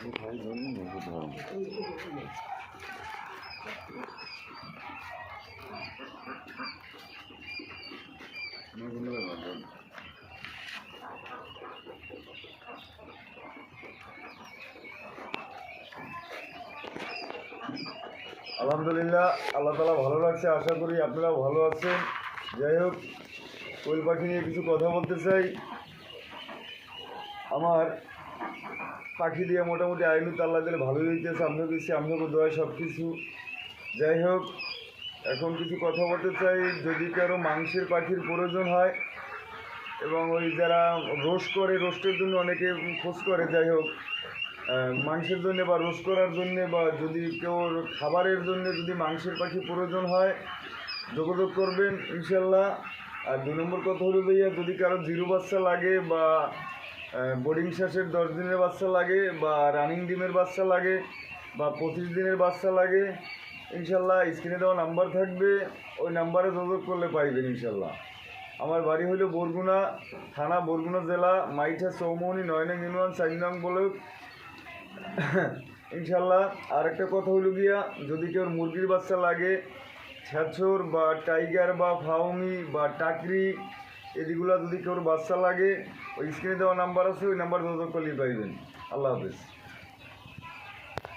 আলহামদুলিল্লাহ, আল্লাহ তালা ভালো লাগছে। আশা করি আপনারাও ভালো আছেন। যাই হোক, কোয়েল পাখি নিয়ে কিছু কথা বলতে চাই। আমার পাখি দিয়ে মোটামুটি আইনুত আল্লাহ দিলে ভালোই হইতেছে, আমিও দিচ্ছি, আমিও দোয়া সব কিছু। যাই হোক, এখন কিছু কথা বলতে চাই। যদি কারো মাংসের পাখির প্রয়োজন হয় এবং ওই যারা রোস্ট করে, রোস্টের জন্য অনেকে খোঁজ করে, যাই হোক মাংসের জন্যে বা রোস্ট করার জন্যে বা যদি কেউ খাবারের জন্য যদি মাংসের পাখি প্রয়োজন হয় যোগাযোগ করবেন ইনশাল্লাহ। আর 2 নম্বর কথা হলো ভাইয়া, যদি কারো জিরো বাচ্চা লাগে বা বোর্ডিং শেষের 10 দিনের বাচ্চা লাগে বা রানিং ডিমের বাচ্চা লাগে বা 25 দিনের বাচ্চা লাগে, ইনশাল্লাহ স্ক্রিনে দেওয়া নাম্বার থাকবে, ওই নাম্বারে যোগাযোগ করলে পাইবেন ইনশাল্লাহ। আমার বাড়ি হলো বরগুনা থানা, বরগুনা জেলা, মাইঠা চৌমনি 9 নং ইউনিয়ন 4 নং ব্লক ইনশাল্লাহ। আর একটা কথা হলো গিয়া, যদি কেউ মুরগির বাচ্চা লাগে, ছ্যাঁচর বা টাইগার বা ফাউমি বা টাকরি, এদিগুলা যদি কেউ বাচ্চা লাগে, ওই স্ক্রিনে দেওয়া নাম্বার আছে, ওই নাম্বার যোগাযোগ করলেই পাইবেন। আল্লাহ হাফেজ।